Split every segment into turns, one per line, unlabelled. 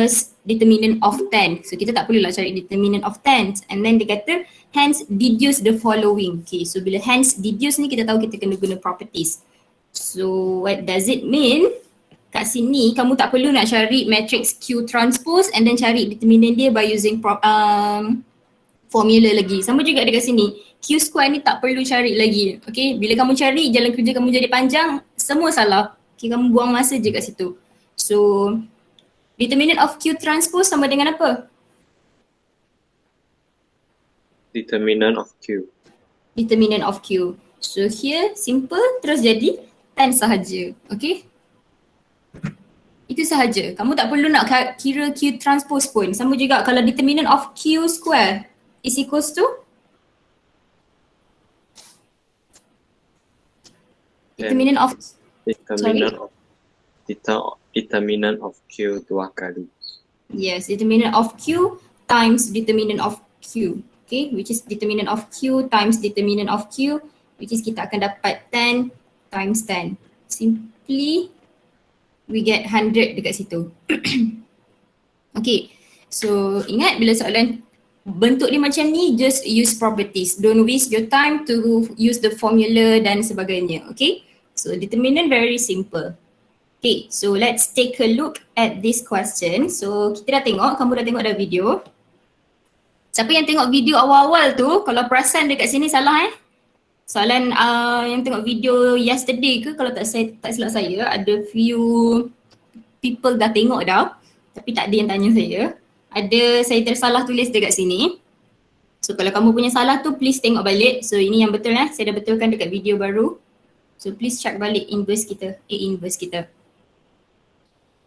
first determinant of 10. So kita tak perlulah cari determinant of 10. And then dia kata hence deduce the following. Okay, so bila hence deduce ni kita tahu kita kena guna properties. So what does it mean? Kat sini kamu tak perlu nak cari matrix Q transpose and then cari determinant dia by using formula lagi. Sama juga dekat sini. Q square ni tak perlu cari lagi. Okay, bila kamu cari jalan kerja kamu jadi panjang, semua salah. Okay, kamu buang masa je kat situ. So determinant of Q transpose sama dengan apa?
Determinant of Q.
Determinant of Q. So here simple terus jadi 10 sahaja. Okay. Itu sahaja. Kamu tak perlu nak kira Q transpose pun. Sama juga kalau determinant of Q square is equals to determinant of
determinant of Q 2 kali.
Yes, determinant of Q times determinant of Q. Okay, which is determinant of Q times determinant of Q, which is kita akan dapat 10 times 10. Simply we get 100 dekat situ. Okay, so ingat bila soalan bentuk dia macam ni, just use properties. Don't waste your time to use the formula dan sebagainya. Okay, so determinant very simple. Okay, so let's take a look at this question. So kita dah tengok, kamu dah tengok dah video. Siapa yang tengok video awal-awal tu, kalau perasan dekat sini salah soalan yang tengok video yesterday ke, kalau tak silap saya, ada few people dah tengok dah, tapi tak ada yang tanya saya. Saya tersalah tulis dekat sini. So kalau kamu punya salah tu, please tengok balik. So ini yang betul saya dah betulkan dekat video baru. So please check balik inverse kita, A inverse kita.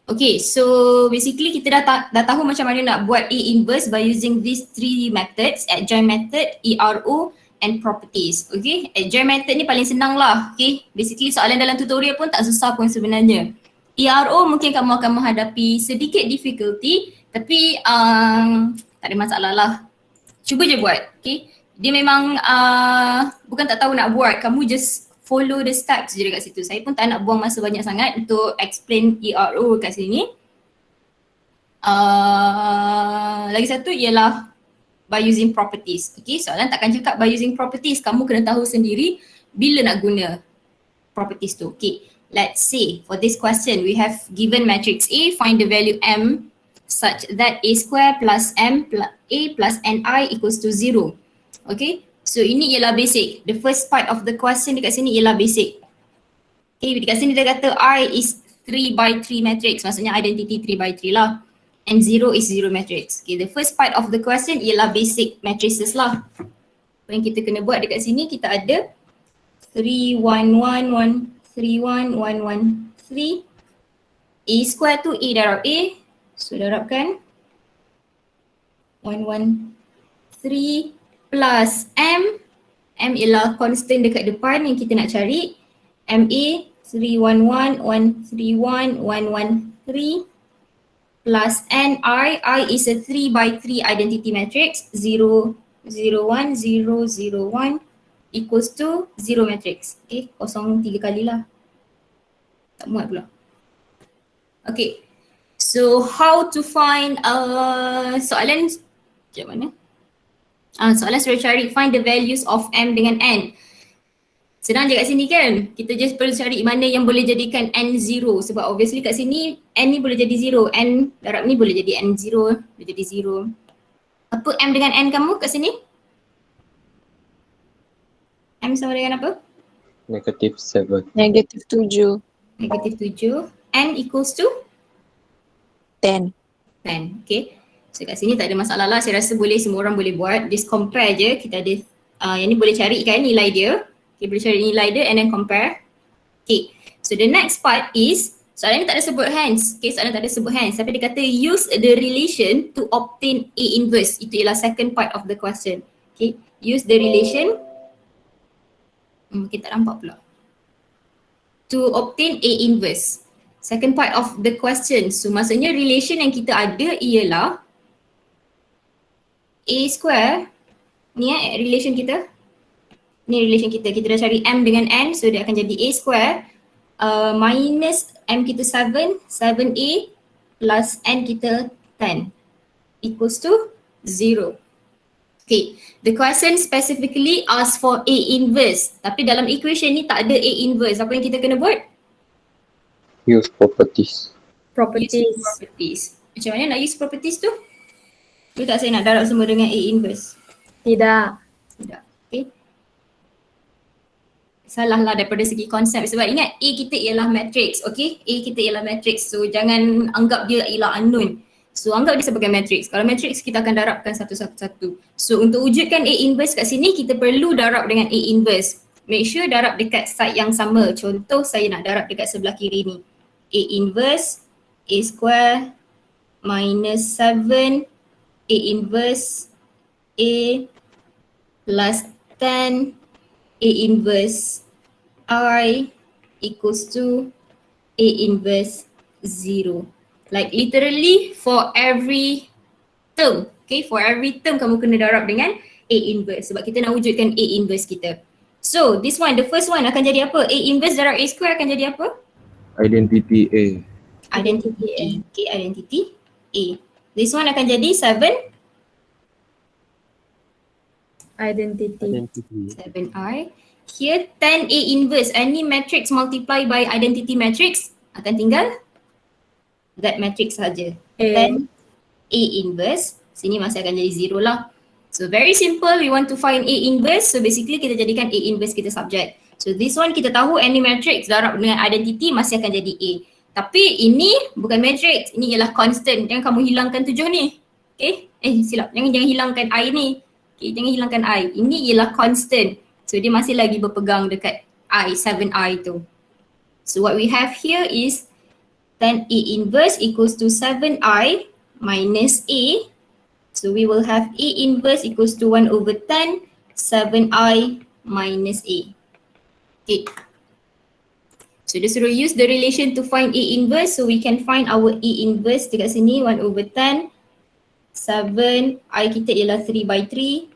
Okay, so basically kita dah tahu macam mana nak buat A inverse by using these three methods, adjoint method, ERO and properties. Okay, adjoint method ni paling senang lah. Okay, basically soalan dalam tutorial pun tak susah pun sebenarnya. ERO mungkin kamu akan menghadapi sedikit difficulty, tapi tak ada masalah lah. Cuba je buat, okay. Dia memang bukan tak tahu nak buat, kamu just follow the steps je dekat situ. Saya pun tak nak buang masa banyak sangat untuk explain ERO kat sini. Lagi satu ialah by using properties. Okay, soalan takkan cakap by using properties. Kamu kena tahu sendiri bila nak guna properties tu. Okay, let's say for this question we have given matrix A, find the value M such that A square plus M plus A plus Ni equals to 0. Okay, so ini ialah basic. The first part of the question dekat sini ialah basic. Okay, dekat sini dia kata I is 3 by 3 matrix. Maksudnya identity 3 by 3 lah. And 0 is 0 matrix. Okay, the first part of the question ialah basic matrices lah. Apa yang kita kena buat dekat sini, kita ada 3, 1, 1, 1, 3, 1, 1, 1, 3. A square tu A darab A. So darabkan 1, 1, 3 plus M. M ialah constant dekat depan yang kita nak cari. MA 311 131 113 plus NI. I is a 3 by 3 identity matrix. 0 0 1 0 0 1 equals to 0 matrix. Okay, kosong 3 kali lah. Tak muat pula. Okay, so how to find soalan macam mana? Soalan suruh cari find the values of M dengan N. Senang je kat sini kan? Kita just perlu cari mana yang boleh jadikan N 0. Sebab obviously kat sini N ni boleh jadi 0. N darab ni boleh jadi N 0. Boleh jadi 0. Apa M dengan N kamu kat sini? M sama dengan apa?
Negative 7.
Negative 7.
Negative 7. N equals to?
10.
10. Okay. So kat sini tak ada masalah lah. Saya rasa boleh, semua orang boleh buat. Just compare je. Kita ada yang ni boleh cari kan nilai dia. Okay, boleh cari nilai dia and then compare. Okay, so the next part is, soalan ni tak ada sebut hence. Okay, soalan tak ada sebut hence. Tapi dia kata use the relation to obtain A inverse. Itu ialah second part of the question. Okay, use the relation. Kita tak nampak pula. To obtain A inverse. Second part of the question. So maksudnya relation yang kita ada ialah A square. Ni relation kita. Ni relation kita. Kita dah cari M dengan N. So dia akan jadi A square minus M kita 7. 7A plus N kita 10 equals to 0. Okay, the question specifically asks for A inverse. Tapi dalam equation ni tak ada A inverse. Apa yang kita kena buat?
Use properties.
Use properties. Macam mana nak use properties tu? Tu tak saya nak darab semua dengan A inverse.
Tidak.
Tidak. Okay. Salah lah daripada segi konsep sebab ingat A kita ialah matrix. Okay, A kita ialah matrix. So jangan anggap dia ialah unknown. So anggap dia sebagai matrix. Kalau matrix kita akan darabkan satu-satu. So untuk wujudkan A inverse kat sini kita perlu darab dengan A inverse. Make sure darab dekat side yang sama. Contoh saya nak darab dekat sebelah kiri ni. A inverse A square minus 7 A inverse A plus 10 A inverse I equals to A inverse 0. Like literally for every term, okay, for every term kamu kena darab dengan A inverse sebab kita nak wujudkan A inverse kita. So this one, the first one akan jadi apa? A inverse darab A square akan jadi apa?
Identity A.
Identity A. Okay, identity A. This one akan jadi 7
Identity.
7i. Here 10 A inverse, any matrix multiply by identity matrix akan tinggal that matrix saja.
A.
10 A inverse, sini masih akan jadi 0 lah. So very simple, we want to find A inverse. So basically kita jadikan A inverse kita subject. So this one kita tahu any matrix darab dengan identity masih akan jadi A. Tapi ini bukan matrix, ini ialah constant. Jangan kamu hilangkan 7 ni. Okay, silap, jangan hilangkan I ni. Okay, jangan hilangkan I. Ini ialah constant. So dia masih lagi berpegang dekat I, 7i tu. So what we have here is 10 A inverse equals to 7i minus A. So we will have A inverse equals to 1 over 10, 7i minus A. Okay. So dia suruh use the relation to find A inverse. So we can find our A inverse dekat sini 1 over 10, 7, I kita ialah 3 by 3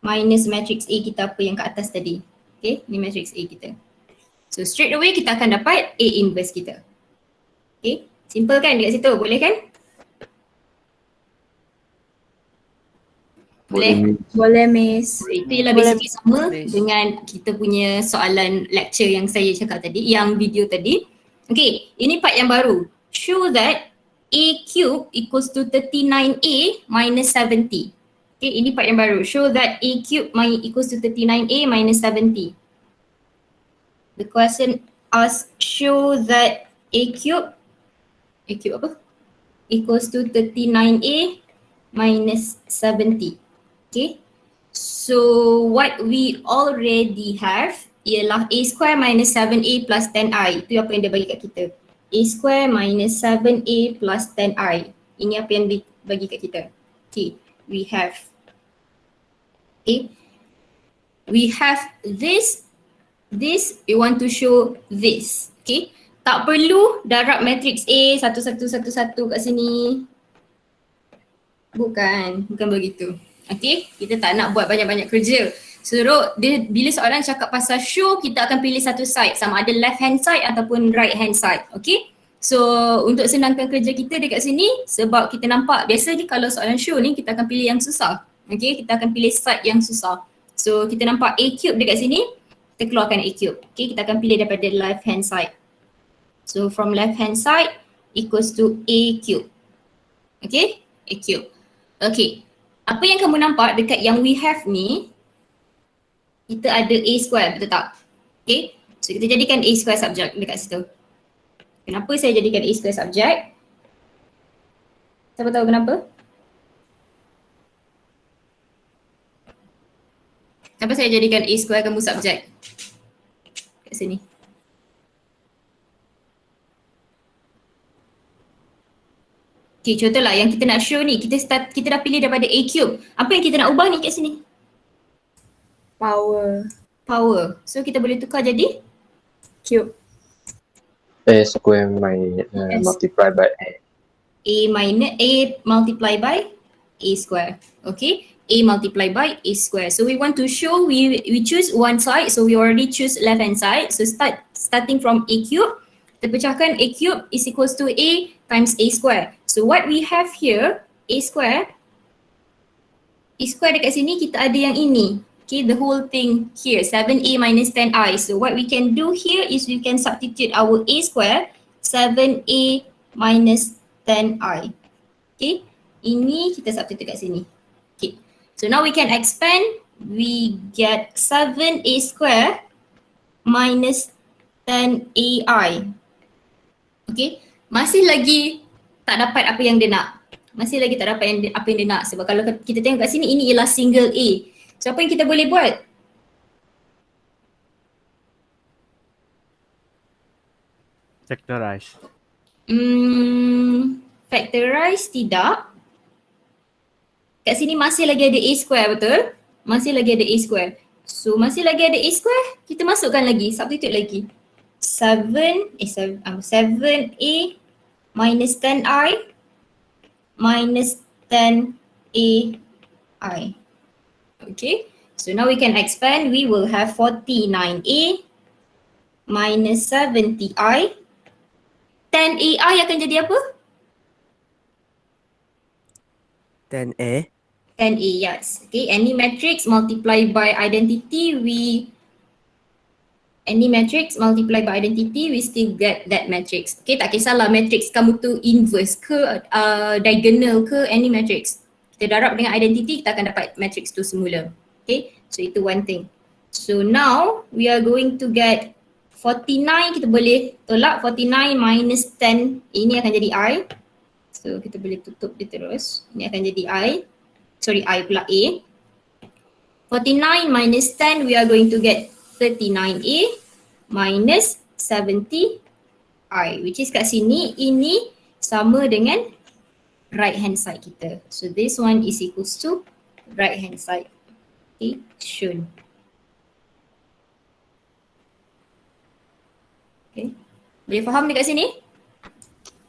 minus matrix A kita apa yang kat atas tadi. Okay, ni matrix A kita. So straight away kita akan dapat A inverse kita. Okay, simple kan dekat situ? Boleh kan? Boleh?
Boleh, Miss.
Itu ialah basically sama dengan kita punya soalan lecture yang saya cakap tadi, yang video tadi. Okay, ini part yang baru. Show that A cube equals to 39A minus 70. Okay, ini part yang baru. Show that A cube equals to 39A minus 70. The question asks, show that A cube apa? Equals to 39A minus 70. Okay, so what we already have ialah A square minus 7A plus 10i. Itu apa yang dia bagi kat kita. A square minus 7A plus 10i. Ini apa yang dia bagi kat kita. Okay, we have we have this, we want to show this. Okay, tak perlu darab matrix A satu-satu kat sini. Bukan begitu. Okay, kita tak nak buat banyak-banyak kerja. Suruh dia, bila soalan cakap pasal show, kita akan pilih satu side, sama ada left hand side ataupun right hand side. Okay, so untuk senangkan kerja kita dekat sini, sebab kita nampak biasa ni kalau soalan show ni kita akan pilih yang susah. Okay, kita akan pilih side yang susah. So kita nampak A cube dekat sini, kita keluarkan A cube. Okay, kita akan pilih daripada left hand side. So from left hand side equals to A cube. Okay, A cube. Okay, apa yang kamu nampak dekat yang we have ni, kita ada A square, betul tak? Okay, so kita jadikan A square subject dekat situ. Kenapa saya jadikan A square subject? Siapa tahu kenapa? Kenapa saya jadikan A square kamu subject? Kat sini. Okay, contohlah yang kita nak show ni, kita dah pilih daripada A cube. Apa yang kita nak ubah ni kat sini? Power. So kita boleh tukar jadi
Cube.
A square multiply by A.
A multiply by A square. Okay, A multiply by A square. So we want to show, we choose one side, so we already choose left hand side. So starting from A cube, terpecahkan A cube is equals to A times A square. So what we have here, A square dekat sini kita ada yang ini. Okay, the whole thing here, 7A minus 10I. So what we can do here is we can substitute our A square, 7A minus 10I. Okay, ini kita substitute kat sini. Okay, so now we can expand, we get 7A square minus 10AI. Okay, masih lagi tak dapat apa yang dia nak. Masih lagi tak dapat apa yang dia nak. Sebab kalau kita tengok kat sini, ini ialah single A. So apa yang kita boleh buat?
Factorize.
Factorize tidak. Kat sini masih lagi ada A square, betul? Masih lagi ada A square. So masih lagi ada A square, kita masukkan lagi, substitute lagi. 7A minus 10I minus 10AI. Okay, so now we can expand. We will have 49A minus 70I. 10AI akan jadi apa?
10A.
10A, yes. Okay, any matrix multiplied by identity, we still get that matrix. Okay, tak kisahlah matrix kamu tu inverse ke, diagonal ke, any matrix. Kita darab dengan identity, kita akan dapat matrix tu semula. Okay, so itu one thing. So now we are going to get 49, kita boleh tolak 49 minus 10, ini akan jadi I. So kita boleh tutup dia terus, ini akan jadi I pula A. 49 minus 10, we are going to get 39A minus 70I, which is kat sini, ini sama dengan right hand side kita. So this one is equals to right hand side. Okay, shown. Okay, boleh faham dekat sini?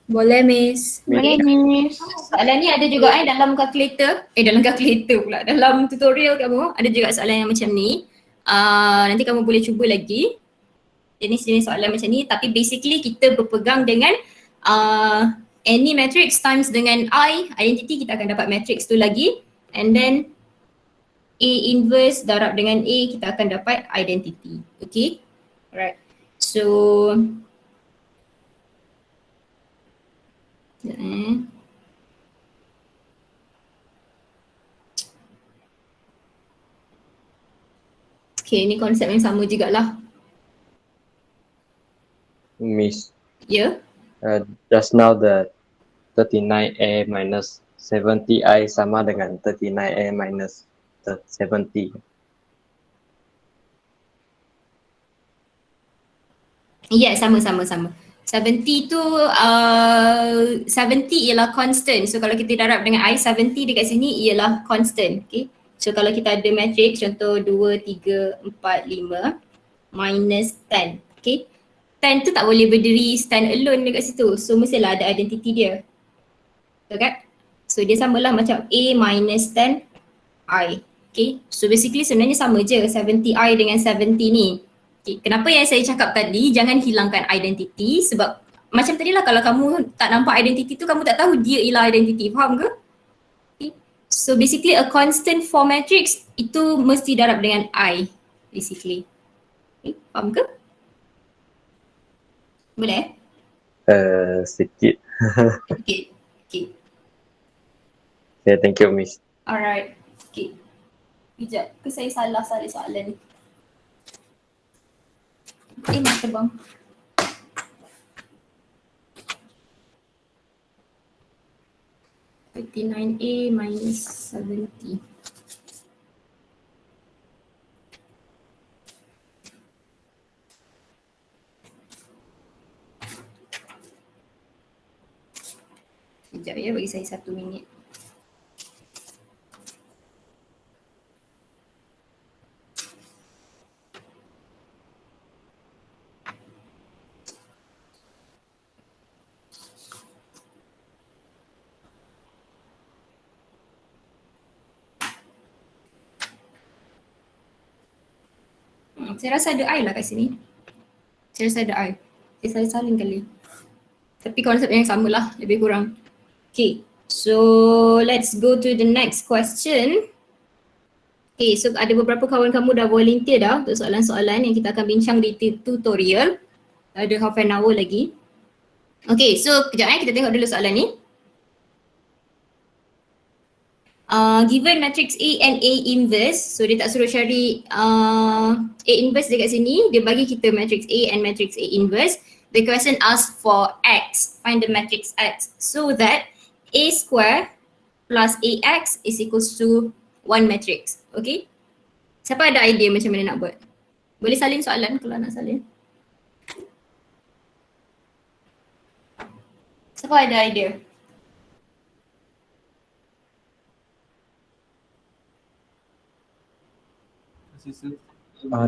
Boleh, Miss.
Boleh, Miss.
Soalan ni ada juga dalam calculator, dalam tutorial kamu ada juga soalan yang macam ni. Nanti kamu boleh cuba lagi jenis-jenis soalan macam ni, tapi basically kita berpegang dengan any matrix times dengan I, identity, kita akan dapat matrix tu lagi, and then A inverse darab dengan A, kita akan dapat identity. Okay, alright. So okay, ni konsep yang sama jugalah.
Miss,
Ya,
just now the 39A minus 70I sama dengan 39A minus 70.
ya, sama. 70 tu 70 ialah constant. So kalau kita darab dengan I, 70 dekat sini ialah constant. Okay, so kalau kita ada matrix contoh 2, 3, 4, 5 minus 10. Okay, 10 tu tak boleh berdiri stand alone dekat situ. So mestilah ada identity dia. Betul kan? So dia samalah macam A minus 10I. Okay, so basically sebenarnya sama je 70I dengan 70 ni. Okay, kenapa yang saya cakap tadi jangan hilangkan identity, sebab macam tadi lah, kalau kamu tak nampak identity tu, kamu tak tahu dia ialah identity, faham ke? Okay, so basically a constant for matrix itu mesti darab dengan I basically. Okay, faham ke? Boleh?
Sedikit.
Okay.
Yeah, thank you, Miss.
Alright. Okay. Sekejap, ke saya salah soalan ni? Mata bang. $59A minus 70. Sekejap ya, bagi saya 1 minit. Saya rasa ada I lah kat sini. Saya rasa ada I. Salin kali. Tapi konsep yang sama lah, lebih kurang. Okay, so let's go to the next question. Okay, so ada beberapa kawan kamu dah volunteer dah untuk soalan-soalan yang kita akan bincang di tutorial. Ada half an hour lagi. Okay, so kejap kita tengok dulu soalan ni. Given matrix A and A inverse, so dia tak suruh cari A inverse dekat sini, dia bagi kita matrix A and matrix A inverse. The question asks for X, find the matrix X, so that A square plus AX is equals to one matrix. Okay? Siapa ada idea macam mana nak buat? Boleh salin soalan kalau nak salin. Siapa ada idea?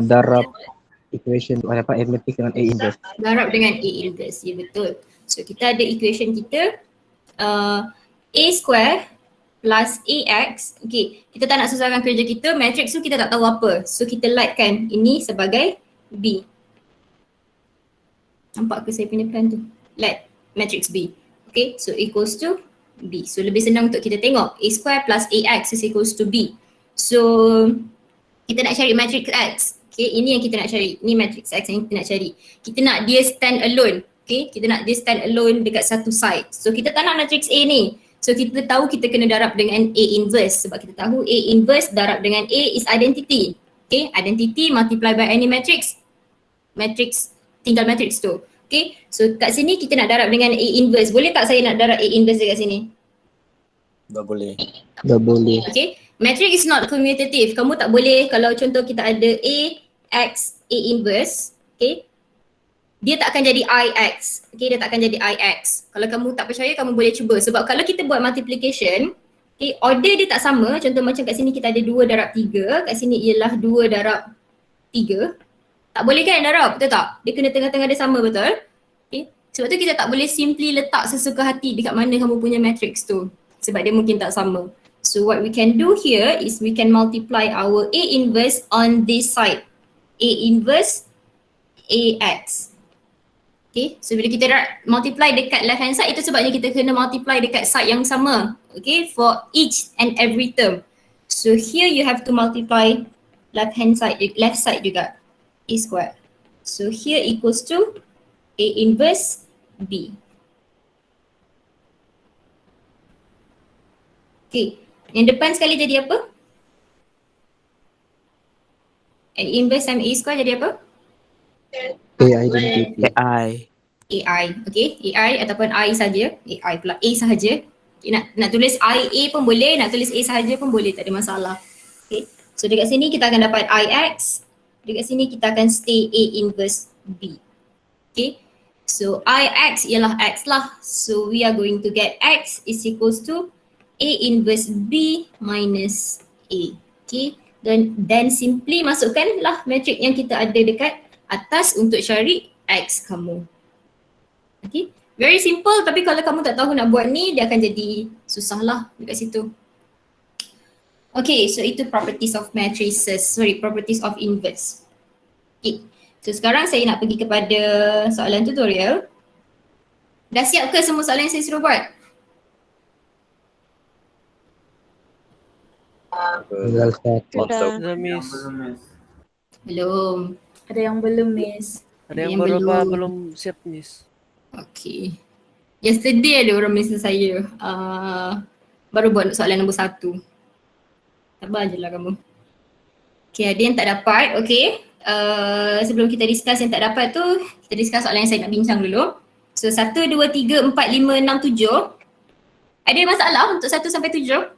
Darab equation dapat A matrix dengan A inverse.
Darab dengan A inverse, ya betul. So kita ada equation kita A square plus AX. Okay, kita tak nak susahkan kerja kita, matrix tu kita tak tahu apa. So kita lightkan ini sebagai B. Nampak ke saya punya plan tu? Light matrix B. Okay, so equals to B. So lebih senang untuk kita tengok A square plus AX is equals to B. So kita nak cari matrix X. Okay, ini yang kita nak cari. Ini matrix X yang kita nak cari. Kita nak dia stand alone. Okay, kita nak dia stand alone dekat satu side. So kita tak nak matrix A ni. So kita tahu kita kena darab dengan A inverse. Sebab kita tahu A inverse darab dengan A is identity. Okay, identity multiply by any matrix. Matrix, tinggal matrix tu. Okay, so kat sini kita nak darab dengan A inverse. Boleh tak saya nak darab A inverse dekat sini?
Tak boleh.
Dah boleh.
Okay, matrix is not commutative. Kamu tak boleh kalau contoh kita ada A, X, A inverse. Okay, dia tak akan jadi IX. Okay, dia tak akan jadi IX. Kalau kamu tak percaya, kamu boleh cuba. Sebab kalau kita buat multiplication, okay, order dia tak sama. Contoh macam kat sini kita ada 2 darab 3. Kat sini ialah 2 darab 3. Tak boleh kan darab, betul tak? Dia kena tengah-tengah dia sama, betul? Okay, sebab tu kita tak boleh simply letak sesuka hati dekat mana kamu punya matrix tu. Sebab dia mungkin tak sama. So what we can do here is we can multiply our A inverse on this side. A inverse AX. Okay, so bila kita multiply dekat left hand side, itu sebabnya kita kena multiply dekat side yang sama. Okay, for each and every term. So here you have to multiply left side juga. A square. So here equals to A inverse B. Okay, yang depan sekali jadi apa? A inverse times A square jadi apa?
A identity.
AI.
AI, okay? AI ataupun I saja, AI pula, A sahaja. Okay, nak tulis IA pun boleh, nak tulis A sahaja pun boleh, tak ada masalah. Okay, so dekat sini kita akan dapat IX, dekat sini kita akan stay A inverse B. Okay, so IX ialah X lah. So we are going to get X is equals to A inverse B minus A. Okay, then simply masukkanlah matrix yang kita ada dekat atas untuk cari X kamu. Okay, very simple, tapi kalau kamu tak tahu nak buat ni, dia akan jadi susah lah dekat situ. Okay, so itu properties of matrices, properties of inverse. Okay, so sekarang saya nak pergi kepada soalan tutorial. Dah siap ke semua soalan yang saya suruh buat?
Tinggal satu.
Sudah, Miss.
Belum.
Ada yang belum, Miss.
Ada yang
Yang
baru
belum.
belum siap, Miss.
Okay. Yesterday ada orang mesej saya. Baru buat soalan nombor 1. Sabar je lah kamu. Okay, ada yang tak dapat. Okay. Sebelum kita discuss yang tak dapat tu, kita discuss soalan yang saya nak bincang dulu. So 1, 2, 3, 4, 5, 6, 7. Ada masalah untuk 1 sampai 7?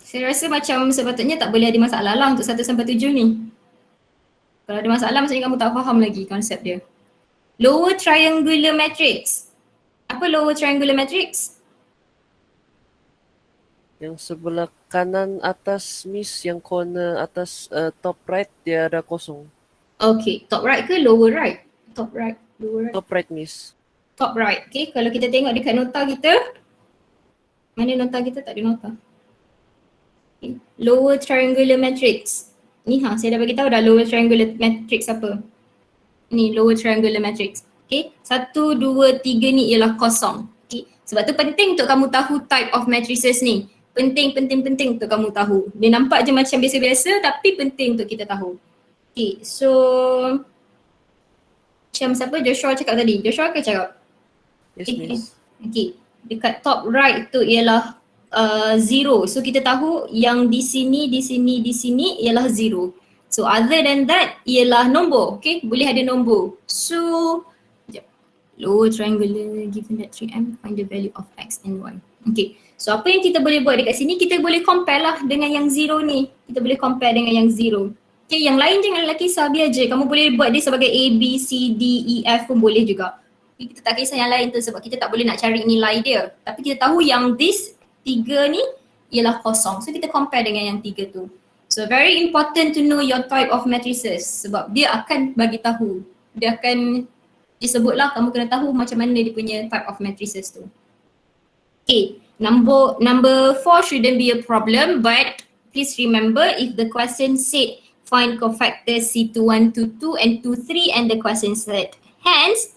Saya rasa macam sepatutnya tak boleh ada masalah lah untuk 1 sampai 7 ni. Kalau ada masalah maksudnya kamu tak faham lagi konsep dia. Lower triangular matrix. Apa lower triangular matrix?
Yang sebelah kanan atas, Miss, yang corner atas top right dia ada kosong.
Okay, top right ke lower right? Top right, lower right.
Top right, Miss.
Top right. Okay, kalau kita tengok dekat nota kita. Mana nota kita? Tak ada nota. Okay. Lower triangular matrix. Ni saya dah bagi tahu dah lower triangular matrix apa. ni lower triangular matrix. Okay, 1, 2, 3 ni ialah kosong. Okay, sebab tu penting untuk kamu tahu type of matrices ni. Penting untuk kamu tahu. Dia nampak je macam biasa-biasa tapi penting untuk kita tahu. Okay, so macam siapa Joshua cakap tadi? Joshua ke cakap?
Yes, Miss.
Okay, dekat top right tu ialah 0. So kita tahu yang di sini ialah 0. So other than that ialah nombor. Okay, boleh ada nombor. So sekejap. Lower triangular given that 3m, find the value of x and y. Okay, so apa yang kita boleh buat dekat sini, kita boleh compare lah dengan yang 0 ni. Kita boleh compare dengan yang 0. Okay, yang lain janganlah kisah, biar je. Kamu boleh buat dia sebagai A, B, C, D, E, F pun boleh juga. Kita tak kisah yang lain tu sebab kita tak boleh nak cari nilai dia. Tapi kita tahu yang this 3 ni ialah kosong. So kita compare dengan yang 3 tu. So very important to know your type of matrices sebab dia akan bagi tahu. Dia akan disebutlah, kamu kena tahu macam mana dia punya type of matrices tu. Okay, number 4 shouldn't be a problem, but please remember if the question said find cofactors C21, 22 and 23 and the question said hence,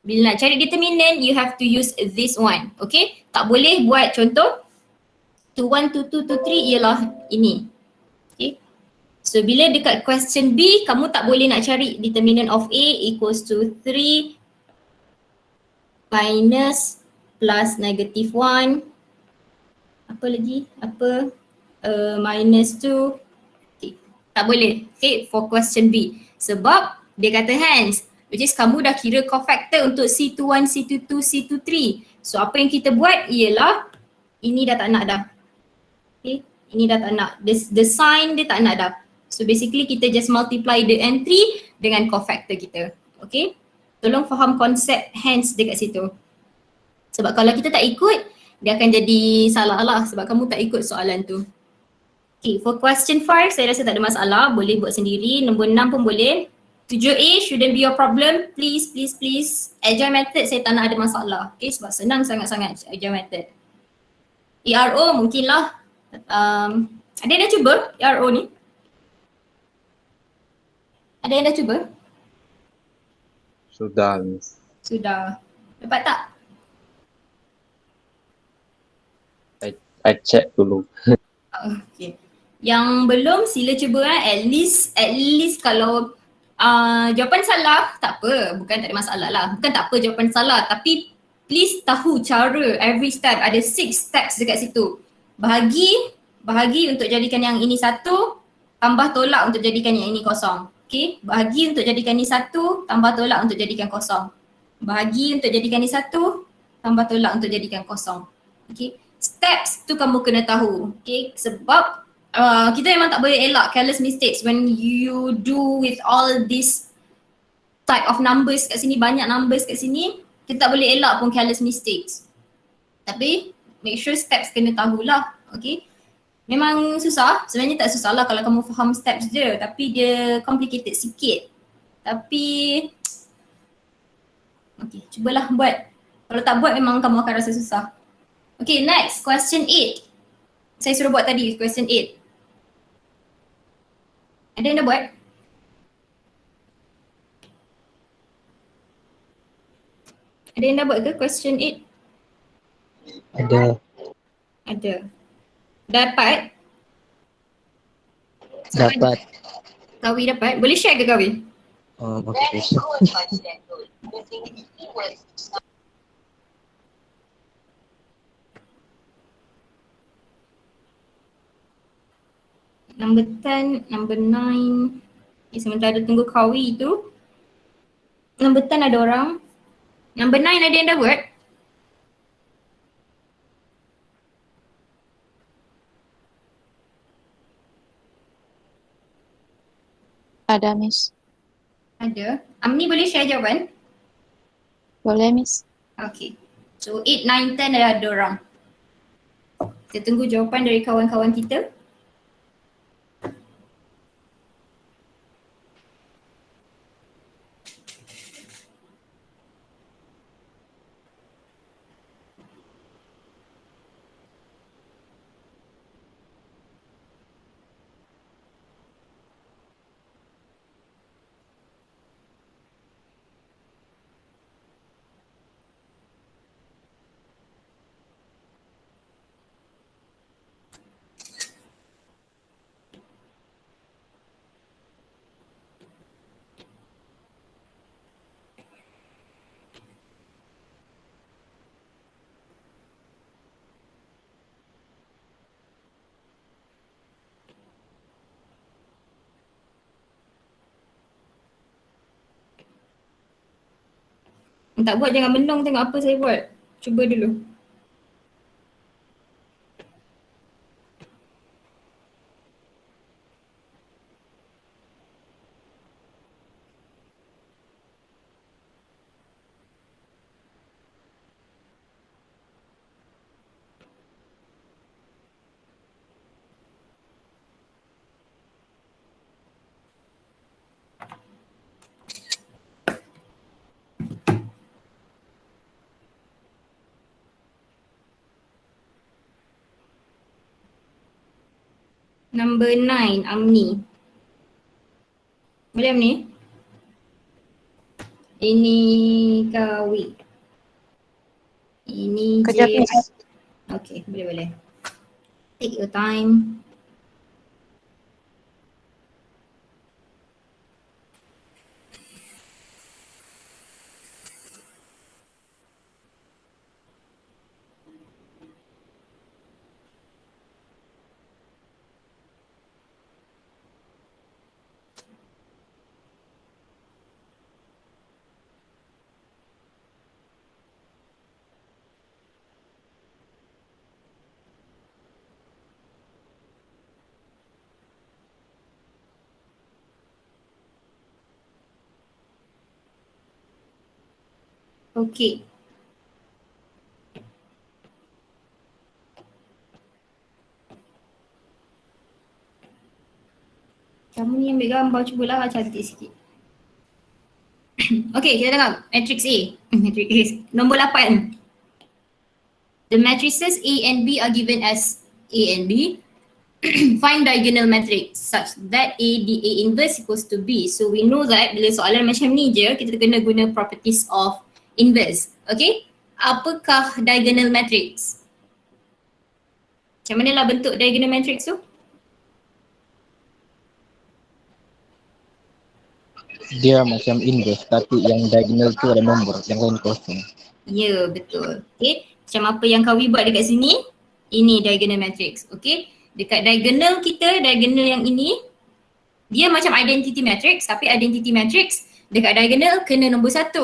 bila nak cari determinant you have to use this one. Okay, tak boleh buat contoh 21, 22, 23 ialah ini. Okay, so bila dekat question B kamu tak boleh nak cari determinant of A equals to 3 minus plus negative 1, apa lagi, minus 2. Okay, tak boleh. Okay, for question B sebab dia kata hence, which is kamu dah kira cofactor untuk C21, C22, C23. So apa yang kita buat ialah ini dah tak nak dah. Okay, ini dah tak nak. The sign dia tak nak dah. So basically kita just multiply the entry dengan cofactor kita. Okay, tolong faham konsep hence dekat situ. Sebab kalau kita tak ikut, dia akan jadi salah lah sebab kamu tak ikut soalan tu. Okay, for question 5 saya rasa tak ada masalah, boleh buat sendiri. Nombor 6 pun boleh. 7A shouldn't be your problem. Please. Agile method saya tak nak ada masalah. Okay, sebab senang sangat-sangat agile method. ERO mungkinlah. Ada yang dah cuba ERO ni? Ada yang dah cuba?
Sudah, Miss.
Sudah. Dapat tak?
I check dulu.
Okay. Yang belum sila cuba at least kalau jawapan salah tak apa, bukan tak ada masalah lah. Bukan tak apa jawapan salah tapi please tahu cara every step, ada 6 steps dekat situ. Bahagi untuk jadikan yang ini 1, tambah tolak untuk jadikan yang ini kosong. Okay, bahagi untuk jadikan ini 1, tambah tolak untuk jadikan kosong. Bahagi untuk jadikan ini 1, tambah tolak untuk jadikan kosong. Okay, steps tu kamu kena tahu. Okay, sebab kita memang tak boleh elak careless mistakes when you do with all this type of numbers kat sini, banyak numbers kat sini, kita tak boleh elak pun careless mistakes. Tapi make sure steps kena tahulah. Okay, memang susah, sebenarnya tak susah lah kalau kamu faham steps je, tapi dia complicated sikit. Tapi okay, cubalah buat. Kalau tak buat memang kamu akan rasa susah. Okay, next question 8. Saya suruh buat tadi question 8. Ada yang dah buat? Ada yang dah buat ke question 8? Ada. Dapat?
Dapat.
Kawi dapat? Boleh share ke Kawi?
Okay.
Number 10, number 9. Okay, sementara tunggu Kawi tu. Number 10 ada orang. Number 9 ada yang dah buat?
Ada, Miss.
Ada. Amni boleh share jawapan?
Boleh, Miss.
Okay. So 8, 9, 10 ada orang. Kita tunggu jawapan dari kawan-kawan kita. Yang tak buat jangan bendong tengok apa saya buat. Cuba dulu. Number 9, Amni. Boleh Amni? Ini Kawi. Ini
Kejap,
J.
Miss.
Okay, boleh. Take your time. Okay. Kamu ni ambil gambar, cubalah cantik sikit. Okay, kita tengok matrix A. Matrix A. Nombor 8. The matrices A and B are given as A and B. Find diagonal matrix such that A the A inverse equals to B. So we know that bila soalan macam ni je, kita kena guna properties of inverse. Okay? Apakah diagonal matrix? Macam manalah bentuk diagonal matrix tu?
Dia macam inverse tapi yang diagonal tu ada nombor, yang lain kosong.
Ya, betul. Okay. Macam apa yang Kawi buat dekat sini, ini diagonal matrix. Okay. Dekat diagonal kita, diagonal yang ini, dia macam identity matrix, tapi identity matrix dekat diagonal kena nombor 1.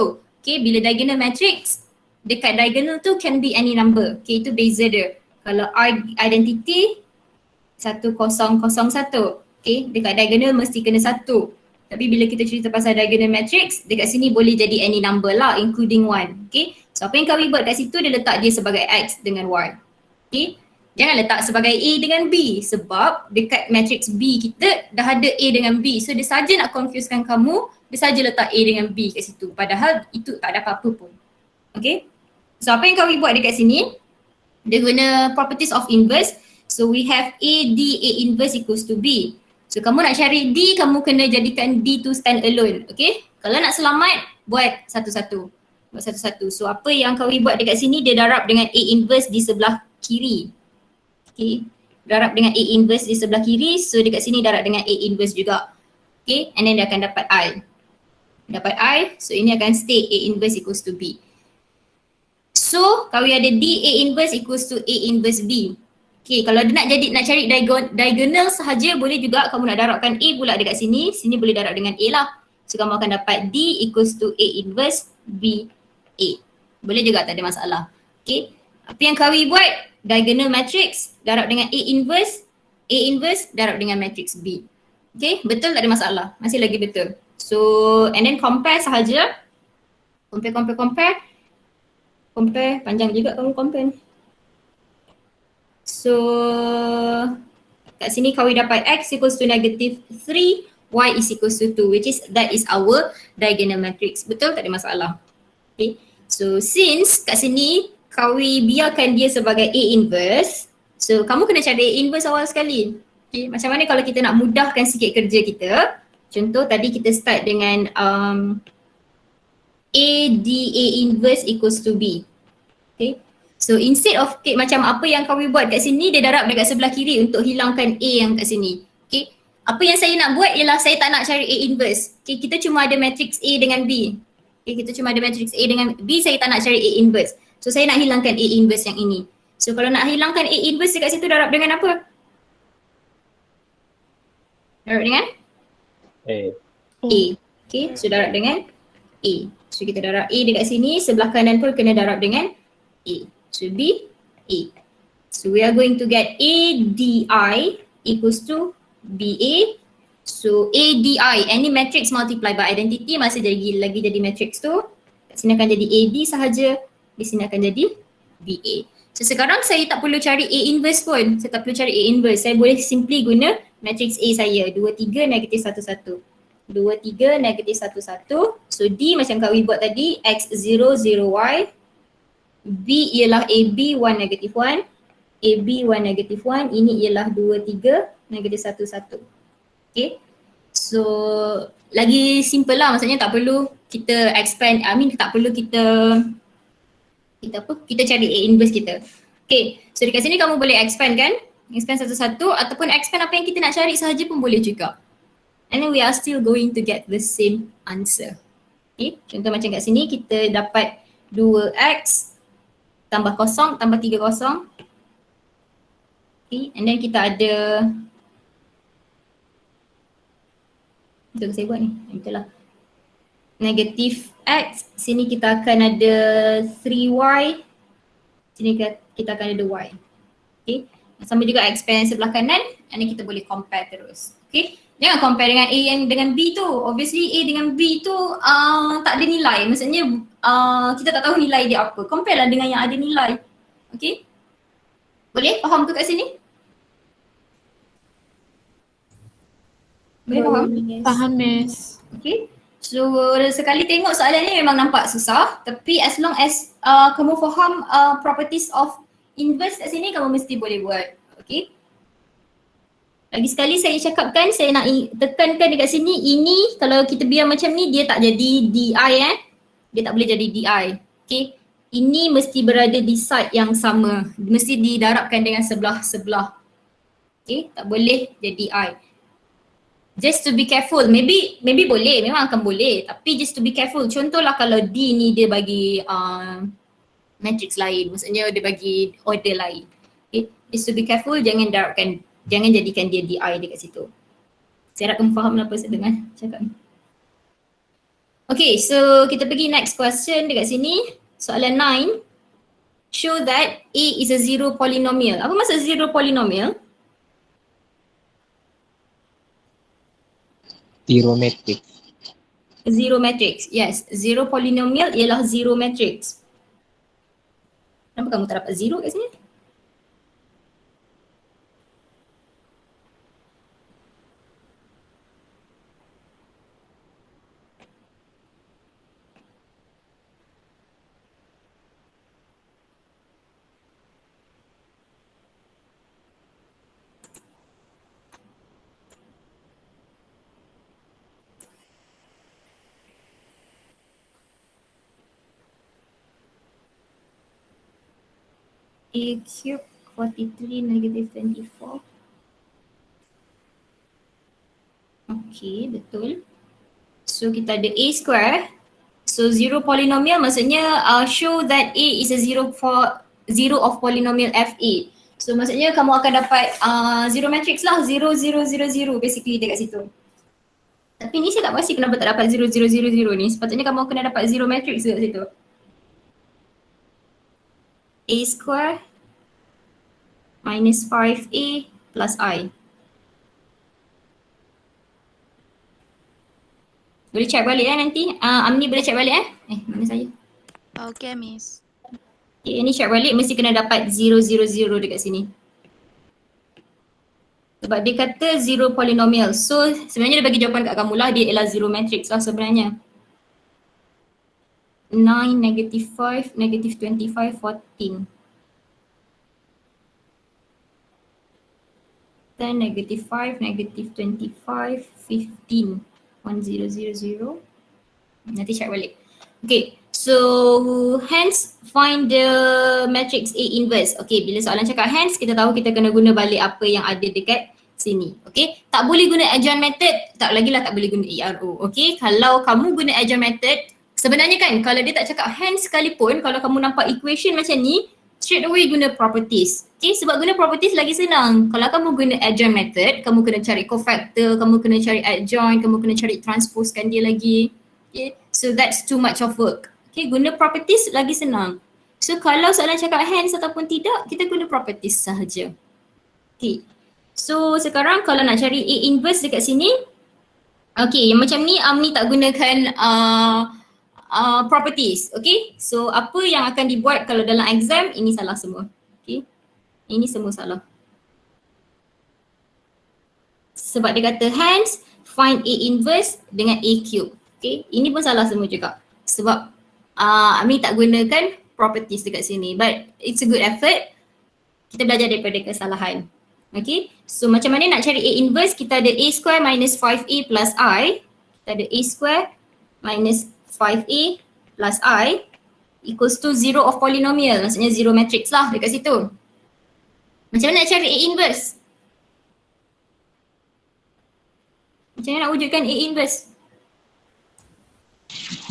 Okay, bila diagonal matrix, dekat diagonal tu can be any number. Okay, itu beza dia. Kalau R identity 1001, okay, dekat diagonal mesti kena 1. Tapi bila kita cerita pasal diagonal matrix, dekat sini boleh jadi any number lah, including 1. Okay, so apa yang Kawi buat kat situ, dia letak dia sebagai X dengan Y. Okay, jangan letak sebagai A dengan B sebab dekat matrix B kita dah ada A dengan B. So dia saja nak confusekan kamu, dia saja letak A dengan B kat situ. Padahal itu tak ada apa-apa pun. Okay, so apa yang Kawi buat dekat sini, dia guna properties of inverse. So we have A, D, A inverse equals to B. So kamu nak cari D, kamu kena jadikan D tu stand alone. Okay, kalau nak selamat, buat satu-satu. Buat satu-satu. So apa yang Kawi buat dekat sini, dia darab dengan A inverse di sebelah kiri. Okay, darab dengan A inverse di sebelah kiri. So dekat sini darab dengan A inverse juga. Okay, and then dia akan dapat I. Dapat I, so ini akan stay A inverse equals to B. So Kawi ada D A inverse equals to A inverse B. Okay, kalau dia nak cari diagonal sahaja, boleh juga kamu nak darabkan A pula dekat sini. Sini boleh darab dengan A lah. So kamu akan dapat D equals to A inverse B A. Boleh juga, tak ada masalah. Okay, apa yang Kawi buat, diagonal matrix darab dengan A inverse darab dengan matrix B. Okay, betul, tak ada masalah. Masih lagi betul. So and then compare sahaja. Compare. Panjang juga kamu compare ni. So kat sini Kawi dapat X equals to negative 3, Y is equals to 2, which is that is our diagonal matrix. Betul, tak ada masalah. Okay, so since kat sini Kawi biarkan dia sebagai A inverse, so kamu kena cari A inverse awal sekali. Okay, macam mana kalau kita nak mudahkan sikit kerja kita, contoh tadi kita start dengan A D A inverse equals to B. Okay, so instead of macam apa yang Kawi buat kat sini, dia darab dekat sebelah kiri untuk hilangkan A yang kat sini. Okay, apa yang saya nak buat ialah saya tak nak cari A inverse. Okay, kita cuma ada matrix A dengan B. Okay, kita cuma ada matrix A dengan B, saya tak nak cari A inverse. So saya nak hilangkan A inverse yang ini. So kalau nak hilangkan A inverse dekat situ, darab dengan apa? Darab dengan
A.
A. Okay, so darab dengan A. So kita darab A dekat sini, sebelah kanan pun kena darab dengan A. So B, A. So we are going to get A DI equals to BA. So A DI, any matrix multiply by identity masih lagi jadi matrix tu. Kat sini akan jadi AB sahaja, di sini akan jadi BA. So sekarang saya tak perlu cari A inverse pun. Saya tak perlu cari A inverse. Saya boleh simply guna matrix A saya. 2, 3, negatif 1, 1. 2, 3, negatif 1, 1. So D macam Kak Wi buat tadi, X 0, 0, Y. B ialah AB 1, negatif 1. AB 1, negatif 1. Ini ialah 2, 3, negatif 1, 1. Okay. So lagi simple lah, maksudnya tak perlu kita expand, tak perlu kita cari A inverse kita. Okay, so dekat sini kamu boleh expand kan? Expand satu-satu ataupun expand apa yang kita nak cari sahaja pun boleh juga. And then we are still going to get the same answer. Okay, contoh macam kat sini kita dapat 2x tambah kosong tambah 3 kosong. Okay, and then kita ada, betul saya buat ni? Betul lah. Negatif x, sini kita akan ada 3y, sini kita akan ada y. Okay, sama juga expand sebelah kanan, and kita boleh compare terus. Okay, jangan compare dengan A yang dengan B tu. Obviously A dengan B tu tak ada nilai, maksudnya kita tak tahu nilai dia apa. Compare lah dengan yang ada nilai. Okay, boleh faham tu kat sini? Boleh faham?
Faham, Miss.
Okay. So sekali tengok soalan ni memang nampak susah, tapi as long as kamu faham properties of inverse kat sini, kamu mesti boleh buat. Okay. Lagi sekali saya cakapkan, saya nak tekankan dekat sini, ini kalau kita biar macam ni dia tak jadi DI dia tak boleh jadi DI. Okay. Ini mesti berada di side yang sama, mesti didarabkan dengan sebelah-sebelah. Okay, tak boleh jadi I. Just to be careful, maybe boleh, memang akan boleh, tapi just to be careful. Contohlah kalau D ni dia bagi matrix lain, maksudnya dia bagi order lain. Okay, just to be careful, jangan jadikan dia DI dekat situ. Saya harap kamu faham apa saya dengar cakap ni. Okay, so kita pergi next question dekat sini. Soalan 9. Show that A is a zero polynomial. Apa maksud zero polynomial?
Zero matrix.
Zero matrix. Yes, zero polynomial ialah zero matrix. Kenapa kamu tak dapat zero kat sini? A cube 43 negative 24. Okay, betul. So kita ada A square. So zero polynomial maksudnya show that A is a zero of polynomial FA. So maksudnya kamu akan dapat zero matrix lah, 0, 0, 0, 0 basically dekat situ. Tapi ni saya tak pasti kenapa tak dapat 0, 0, 0, 0 ni. Sepatutnya kamu kena dapat zero matrix dekat situ. A square minus 5A plus I. Boleh check balik nanti. Amni boleh check balik mana saya?
Okay, Miss.
Okay, ini check balik mesti kena dapat 0, 0, 0 dekat sini. Sebab dia kata zero polynomial. So sebenarnya dia bagi jawapan kat kamu lah, dia ialah zero matrix lah sebenarnya. 9, negative 5, negative 25, 14. 10, negative 5, negative 25, 15. 1, 0, 0, 0. Nanti check balik. Okay, so hence find the matrix A inverse. Okay, bila soalan cakap hence, kita tahu kita kena guna balik apa yang ada dekat sini. Okay, tak boleh guna adjoint method, tak boleh guna ERO. Okay, kalau kamu guna adjoint method, sebenarnya kan kalau dia tak cakap hence sekalipun, kalau kamu nampak equation macam ni, straight away guna properties. Okay, sebab guna properties lagi senang. Kalau kamu guna adjoint method, kamu kena cari cofactor, kamu kena cari adjoint, kamu kena cari transposekan dia lagi. Okay, so that's too much of work. Okay, guna properties lagi senang. So kalau soalan cakap hence ataupun tidak, kita guna properties sahaja. Okay, so sekarang kalau nak cari A inverse dekat sini, okay, yang macam ni Amni tak gunakan properties. Okay, so apa yang akan dibuat kalau dalam exam, ini salah semua. Okay, ini semua salah. Sebab dia kata hence find A inverse dengan A cube. Okay, ini pun salah semua juga. Sebab Amni tak gunakan properties dekat sini. But it's a good effort. Kita belajar daripada kesalahan. Okay, so macam mana nak cari A inverse? Kita ada A square minus 5A plus I. Kita ada A square minus 5A plus I equals to zero of polynomial. Maksudnya zero matrix lah dekat situ. Macam mana nak cari A inverse? Macam mana nak wujudkan A inverse?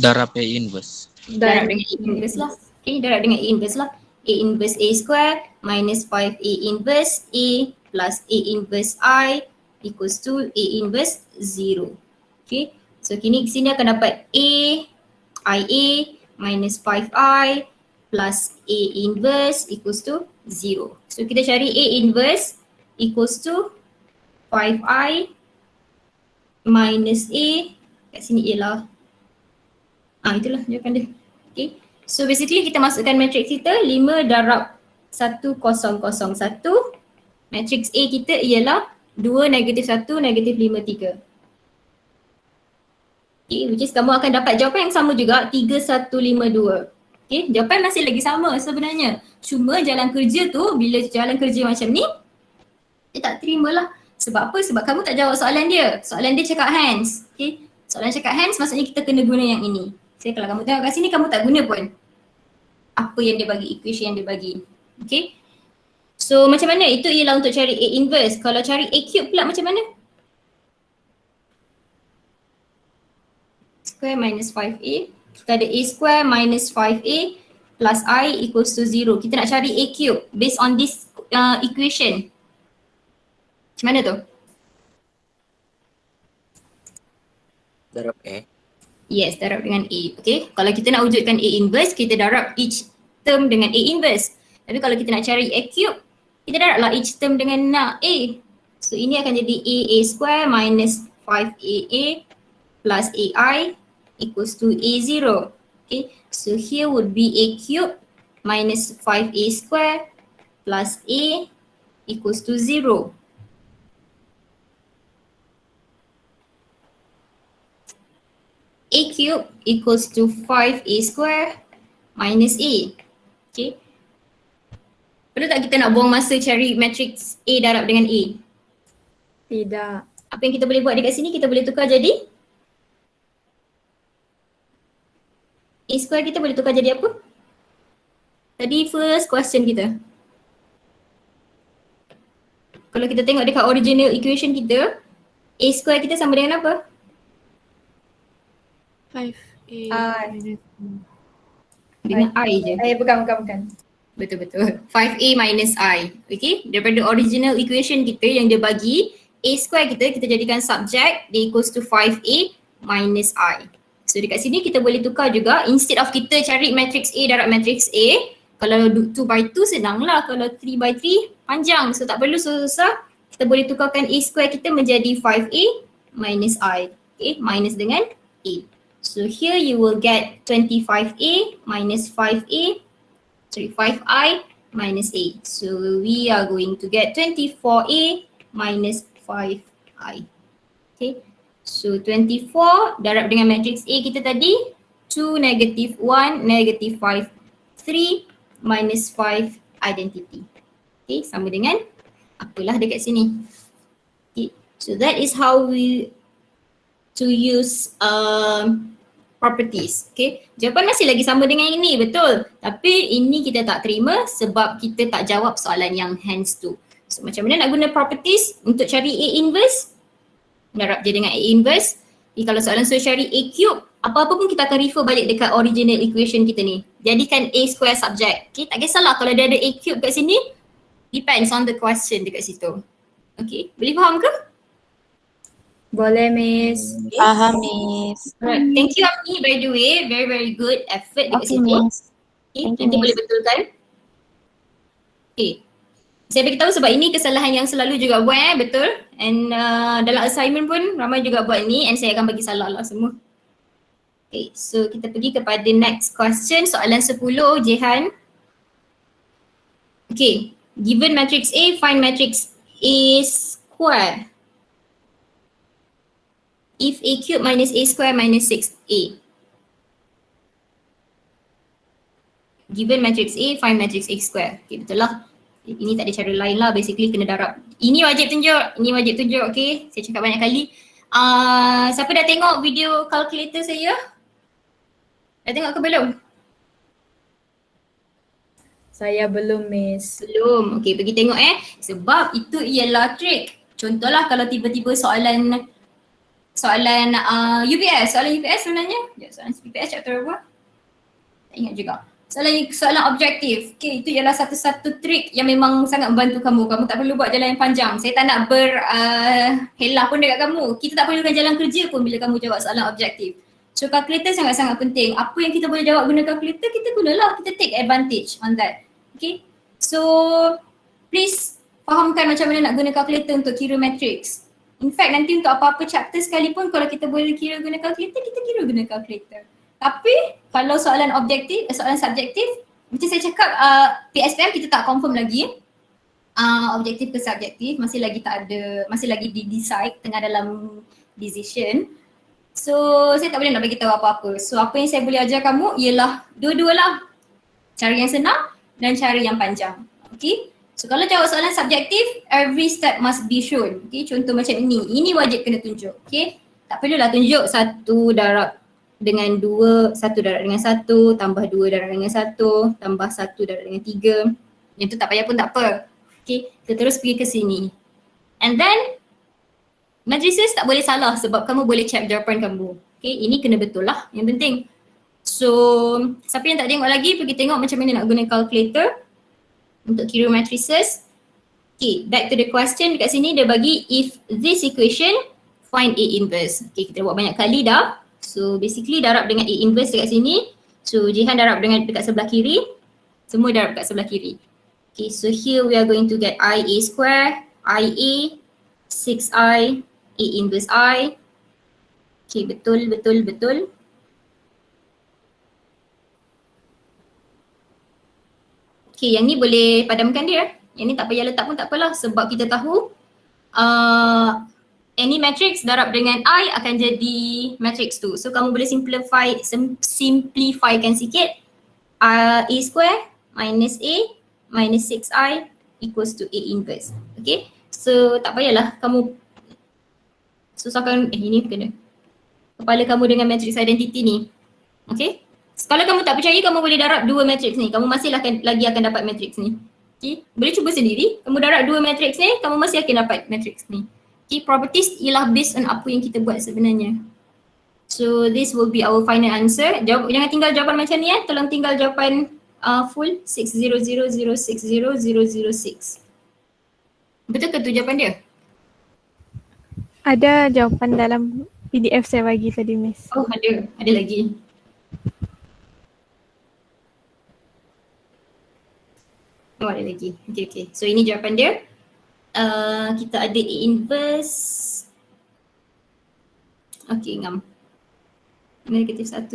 Darab A inverse.
Darab dengan A inverse lah. Okay, darab dengan A inverse lah. A inverse A square minus 5A inverse A plus A inverse I equals to A inverse 0. Okay, so kini sini akan dapat A IA minus 5I plus A inverse equals to 0. So kita cari A inverse equals to 5I minus A, kat sini A lah. Itulah jawapan dia. Okay, so basically kita masukkan matrix kita 5 darab 1001. Matrix A kita ialah 2, negatif 1, negatif 5, 3. Okay, which is kamu akan dapat jawapan yang sama juga, 3152. Okay, jawapan masih lagi sama sebenarnya. Cuma jalan kerja tu, bila jalan kerja macam ni, dia tak terima lah. Sebab apa? Sebab kamu tak jawab soalan dia. Soalan dia cakap hence. Okay, soalan cakap hence maksudnya kita kena guna yang ini. So kalau kamu tengok kat sini, kamu tak guna pun apa yang dia bagi, equation yang dia bagi. Okay, so macam mana? Itu ialah untuk cari A inverse. Kalau cari A cube pula macam mana? Square minus 5A. Kita ada A square minus 5A plus I equals to 0. Kita nak cari A cube based on this equation. Macam mana tu?
Darab A.
Yes, darab dengan A. Okay, kalau kita nak wujudkan A inverse, kita darab each term dengan A inverse. Tapi kalau kita nak cari A cube, kita darablah each term dengan A. So ini akan jadi A square minus 5AA plus AI equals to A0. Okay, so here would be A cube minus 5A square plus A equals to 0. A cube equals to 5A square minus A. Okay. Perlu tak kita nak buang masa cari matrix A darab dengan A?
Tidak.
Apa yang kita boleh buat dekat sini, kita boleh tukar jadi A square kita boleh tukar jadi apa? Tadi first question kita. Kalau kita tengok dekat original equation kita, A square kita sama dengan apa?
5A.
Dengan I je.
Bukan.
Betul-betul. 5A minus I. Okay, daripada original equation kita yang dia bagi, A square kita jadikan subject, dia equals to 5A minus I. So dekat sini kita boleh tukar juga, instead of kita cari matrix A darab matrix A, kalau 2 by 2 senang lah, kalau 3 by 3 panjang, so tak perlu susah-susah. Kita boleh tukarkan A square kita menjadi 5A minus I. Okay, minus dengan A. So here you will get 25A minus 5I minus A. So we are going to get 24A minus 5I. Okay, so 24 darab dengan matrix A kita tadi, 2, negative 1, negative 5, 3 minus 5 identity. Okay, sama dengan apalah dekat sini. Okay, so that is how we to use properties. Okay, jawapan masih lagi sama dengan ini, betul. Tapi ini kita tak terima sebab kita tak jawab soalan yang hence tu. So macam mana nak guna properties untuk cari A inverse? Darab je dengan A inverse. Jadi kalau soalan suruh cari A cube, apa-apa pun kita akan refer balik dekat original equation kita ni. Jadikan A square subject. Okay, tak kisahlah kalau dia ada A cube kat sini, depends on the question dekat situ. Okay, boleh faham ke?
Boleh, Miss.
Faham, Miss.
Alright, thank you Amni by the way. Very very good effort dekat
Okay,
situ.
Miss.
Okay,
Thank you,
nanti
Miss.
boleh betulkan. Okay. Saya beritahu sebab ini kesalahan yang selalu juga buat betul. And dalam assignment pun ramai juga buat ni and saya akan bagi salah lah semua. Okay, so kita pergi kepada next question. Soalan 10, Jehan. Okay, given matrix A, find matrix A square. If A cube minus A square minus 6A. Given matrix A, find matrix A square. Okay, betul lah. Ini tak ada cara lain lah, basically kena darab. Ini wajib tunjuk, okay. Saya cakap banyak kali. Siapa dah tengok video calculator saya? Dah tengok ke belum?
Saya belum, Miss.
Belum. Okay, pergi tengok Sebab itu ialah trik. Contohlah kalau tiba-tiba soalan UPS. Soalan UPS sebenarnya. Soalan UPS chapter apa? Tak ingat juga. Soalan objektif. Okay, itu ialah satu-satu trik yang memang sangat membantu kamu. Kamu tak perlu buat jalan yang panjang. Saya tak nak berhelah pun dekat kamu. Kita tak perlukan jalan kerja pun bila kamu jawab soalan objektif. So calculator sangat-sangat penting. Apa yang kita boleh jawab guna calculator, kita gunalah. Kita take advantage on that. Okay. So please fahamkan macam mana nak guna calculator untuk kira matrix. In fact nanti untuk apa-apa chapter sekalipun kalau kita boleh kira guna calculator, kita kira guna calculator. Tapi kalau soalan objektif, soalan subjektif, macam saya cakap PSPM kita tak confirm lagi. Objektif ke subjektif masih lagi decide, tengah dalam decision. So saya tak boleh nak bagi tahu apa-apa. So apa yang saya boleh ajar kamu ialah dua-dualah. Cara yang senang dan cara yang panjang. Okay. So kalau jawab soalan subjektif, every step must be shown. Okay, contoh macam ini. Ini wajib kena tunjuk. Okay. Tak perlulah tunjuk 1 darab dengan 2, 1 darab dengan 1, tambah 2 darab dengan 1, tambah 1 darab dengan 3. Yang tu tak payah pun tak apa. Okay, kita terus pergi ke sini. And then, matrices tak boleh salah sebab kamu boleh check jawapan kamu. Okay, ini kena betul lah yang penting. So, siapa yang tak tengok lagi, pergi tengok macam mana nak guna calculator untuk kira matrices. Okay, back to the question dekat sini dia bagi if this equation, find A inverse. Okay, kita buat banyak kali dah. So basically darab dengan A inverse dekat sini. So Jihan darab dengan dekat sebelah kiri. Semua darab dekat sebelah kiri. Okay, so here we are going to get IA square, IA, 6I, A inverse I. Okay, betul. Okay, yang ni boleh padamkan dia. Yang ni tak payah letak pun tak apalah sebab kita tahu any matrix darab dengan I akan jadi matrix tu. So kamu boleh simplifykan sikit. A square minus A minus 6I equals to A inverse. Okay. So tak payahlah kamu susahkan ini kena kepala kamu dengan matrix identity ni. Okay. Kalau kamu tak percaya, kamu boleh darab 2 matrix ni. Kamu masih lagi akan dapat matrix ni. Okay. Boleh cuba sendiri. Kamu darab 2 matrix ni, kamu masih akan dapat matrix ni. Okay, properties ialah based on apa yang kita buat sebenarnya. So this will be our final answer. Jangan tinggal jawapan macam ni tolong tinggal jawapan full 600060006. Betul ke tu jawapan dia?
Ada jawapan dalam PDF saya bagi tadi, Miss.
Oh ada lagi. Oh ada lagi. Okay. So ini jawapan dia. Kita ada A inverse. Okay, ngam. Negatif 1.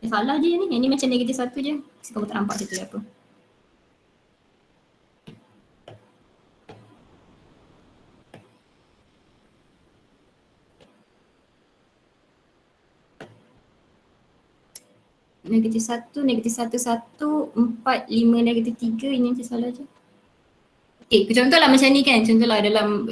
Salah je ni. Yang ni macam negatif 1 je. Kamu tak nampak situ apa. Negatif 1, negatif 1, 4, 5, negatif 3. Ini macam salah je. Okay, contohlah macam ni kan. Contohlah dalam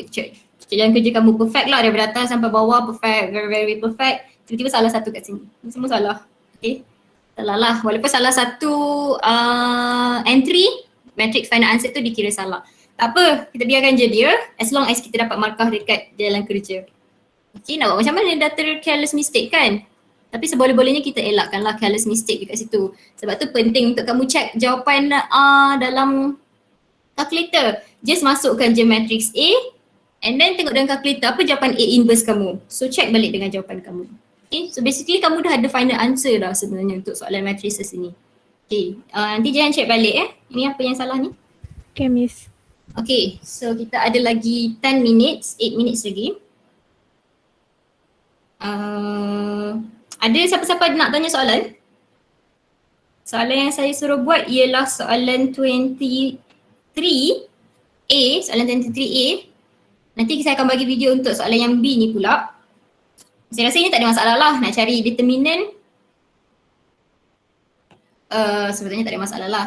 jalan kerja kamu perfect lah daripada atas sampai bawah perfect, very very perfect. Tiba-tiba salah satu kat sini. Ini semua salah. Okay. Salah lah. Walaupun salah satu entry, matrix final answer tu dikira salah. Tak apa, kita biarkan je dia as long as kita dapat markah dekat jalan kerja. Okay, nak buat macam mana data careless mistake kan? Tapi seboleh-bolehnya kita elakkanlah careless mistake dekat situ. Sebab tu penting untuk kamu check jawapan dalam calculator. Just masukkan je matrix A, And then tengok dalam calculator apa jawapan A inverse kamu. So check balik dengan jawapan kamu. Okay, so basically kamu dah ada final answer dah sebenarnya untuk soalan matrices ini. Okay, nanti jangan check balik Ini apa yang salah ni?
Okay, Miss.
Okay, so kita ada lagi 10 minutes, 8 minutes lagi. Ada siapa-siapa nak tanya soalan? Soalan yang saya suruh buat ialah soalan 23A, soalan 23A. Nanti saya akan bagi video untuk soalan yang B ni pula. Saya rasa ini tak ada masalah lah nak cari determinant. Sebetulnya tak ada masalah lah.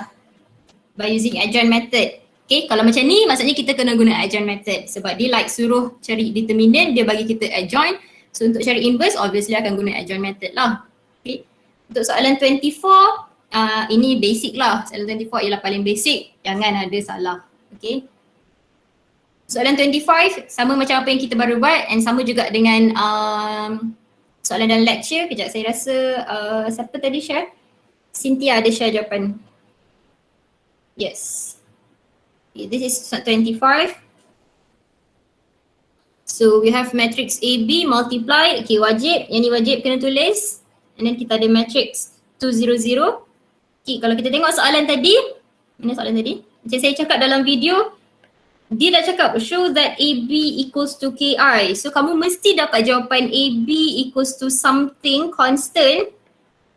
By using adjoint method. Okay, kalau macam ni maksudnya kita kena guna adjoint method. Sebab dia like suruh cari determinant, dia bagi kita adjoint. So untuk cari inverse, obviously akan guna adjoint method lah. Okay. Untuk soalan 24, ini basic lah. Soalan 24 ialah paling basic. Jangan ada salah. Okay. Soalan 25 sama macam apa yang kita baru buat and sama juga dengan soalan dalam lecture. Kejap, saya rasa siapa tadi share? Cynthia ada share jawapan. Yes. Okay, this is 25. So we have matrix AB multiply. Okay, wajib. Yang ni wajib kena tulis. And then kita ada matrix 200. Okay, kalau kita tengok soalan tadi. Mana soalan tadi? Macam saya cakap dalam video. Dia dah cakap show that AB equals to KI. So kamu mesti dapat jawapan AB equals to something constant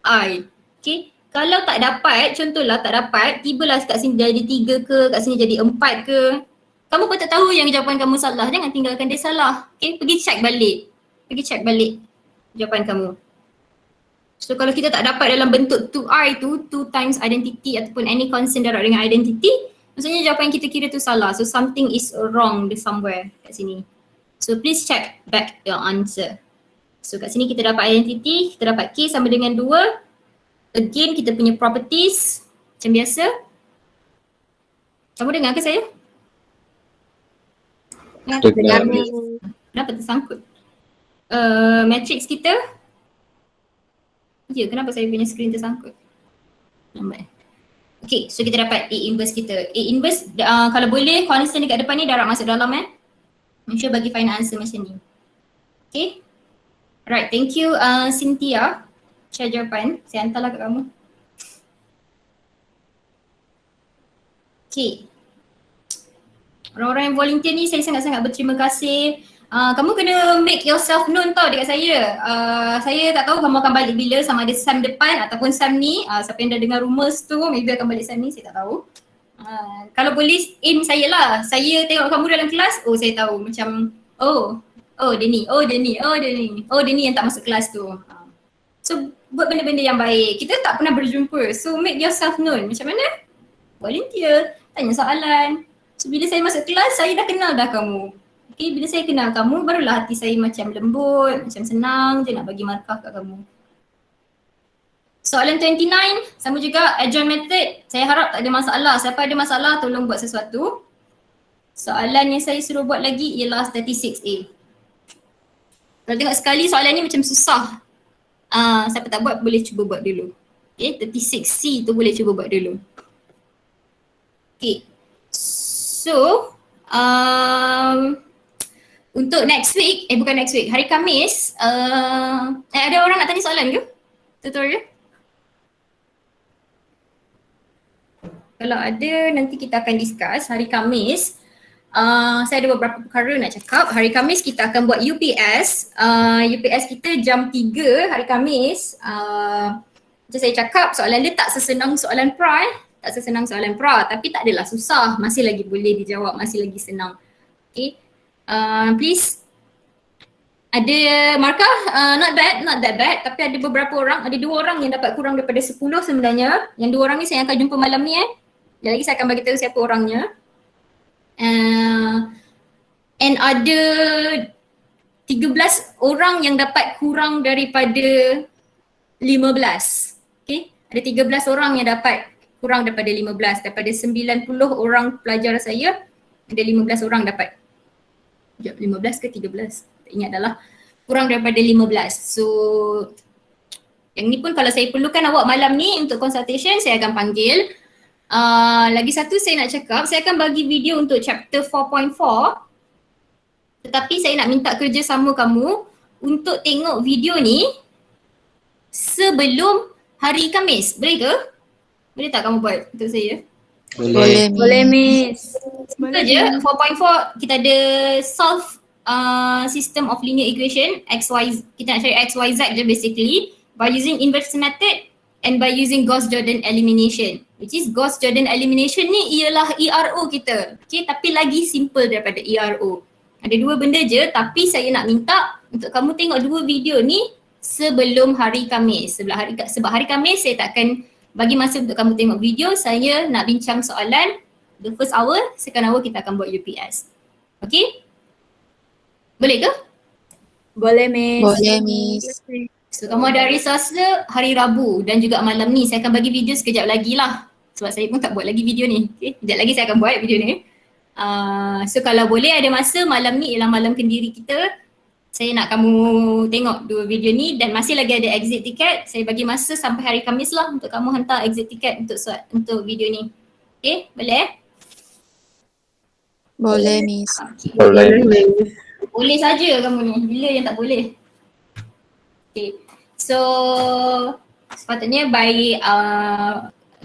I. Okay. Kalau tak dapat, contohlah tak dapat, tibalah kat sini jadi 3 ke, kat sini jadi 4 ke. Kamu pun tak tahu yang jawapan kamu salah. Jangan tinggalkan dia salah. Okay, pergi check balik. Pergi check balik jawapan kamu. So kalau kita tak dapat dalam bentuk 2I tu, 2 times identity ataupun any constant darab dengan identity, maksudnya jawapan yang kita kira tu salah. So something is wrong somewhere kat sini. So please check back your answer. So kat sini kita dapat identity, kita dapat K sama dengan 2. Again kita punya properties macam biasa. Kamu dengar ke saya?
Dengar.
Kenapa tersangkut? Matrix kita. Ya, kenapa saya punya screen tersangkut? Lambat. Okay, so kita dapat A inverse kita. A inverse kalau boleh constant dekat depan ni darab masuk dalam Make sure bagi final answer macam ni. Okay. Alright, thank you Cynthia. Share jawapan. Saya hantarlah kat kamu. Okay. Orang-orang yang volunteer ni saya sangat-sangat berterima kasih. Kamu kena make yourself known tau dekat saya. Saya tak tahu kamu akan balik bila, sama ada SAM depan ataupun SAM ni. Siapa yang dah dengar rumours tu, maybe akan balik SAM ni, saya tak tahu. Kalau boleh aim saya lah. Saya tengok kamu dalam kelas, oh saya tahu macam dia ni yang tak masuk kelas tu. So buat benda-benda yang baik. Kita tak pernah berjumpa. So make yourself known. Macam mana? Volunteer, tanya soalan. So bila saya masuk kelas, saya dah kenal dah kamu. Okay, bila saya kenal kamu, barulah hati saya macam lembut, macam senang je nak bagi markah kat kamu. Soalan 29, sama juga adjoint method. Saya harap tak ada masalah. Siapa ada masalah, tolong buat sesuatu. Soalan yang saya suruh buat lagi ialah 36A. Kalau tengok sekali soalan ni macam susah. Siapa tak buat boleh cuba buat dulu. Okay, 36C tu boleh cuba buat dulu. Okay, so untuk next week, bukan next week, hari Khamis, ada orang nak tanya soalan ke? Tutorial? Kalau ada, nanti kita akan discuss hari Khamis. Saya ada beberapa perkara nak cakap. Hari Khamis kita akan buat UPS. UPS kita jam 3 hari Khamis. Macam saya cakap, soalan dia tak sesenang soalan pra. Tak sesenang soalan pra, tapi tak adalah susah. Masih lagi boleh dijawab, masih lagi senang. Okay. Please. Ada markah, not that bad. Tapi ada beberapa orang, ada 2 orang yang dapat kurang daripada 10 sebenarnya. Yang 2 orang ni saya akan jumpa malam ni Sekejap lagi saya akan bagi tahu siapa orangnya. And ada 13 orang yang dapat kurang daripada 15. Okay, ada 13 orang yang dapat kurang daripada 15. Daripada 90 orang pelajar saya, ada 15 orang dapat. 15 ke 13? Tak ingat dah lah. Kurang daripada 15. So yang ni pun kalau saya perlukan awak malam ni untuk consultation, saya akan panggil. Lagi satu saya nak cakap, saya akan bagi video untuk chapter 4.4. Tetapi saya nak minta kerjasama kamu untuk tengok video ni sebelum hari Khamis. Boleh ke? Boleh tak kamu buat untuk saya?
Boleh, Miss.
Simple je. 4.4 kita ada solve system of linear equation kita nak cari XYZ je basically by using inverse method and by using Gauss-Jordan elimination, which is Gauss-Jordan elimination ni ialah ERO kita. Okay, tapi lagi simple daripada ERO. Ada dua benda je, tapi saya nak minta untuk kamu tengok dua video ni sebelum hari Khamis. Sebab hari Khamis saya takkan bagi masa untuk kamu tengok video, saya nak bincang soalan. The first hour, second hour kita akan buat UPS. Okay? Boleh ke?
Boleh, Miss.
Boleh, Miss.
So kamu ada hari Selasa, hari Rabu dan juga malam ni. Saya akan bagi video sekejap lagi lah. Sebab saya pun tak buat lagi video ni. Okay? Sekejap lagi saya akan buat video ni. So kalau boleh ada masa malam ni ialah malam kendiri kita. Saya nak kamu tengok dua video ni dan masih lagi ada exit tiket. Saya bagi masa sampai hari Khamis lah untuk kamu hantar exit tiket untuk video ni. Okay? Boleh?
Boleh, Miss.
Okay.
Boleh.
Boleh saja kamu ni. Bila yang tak boleh? Okay. So sepatutnya by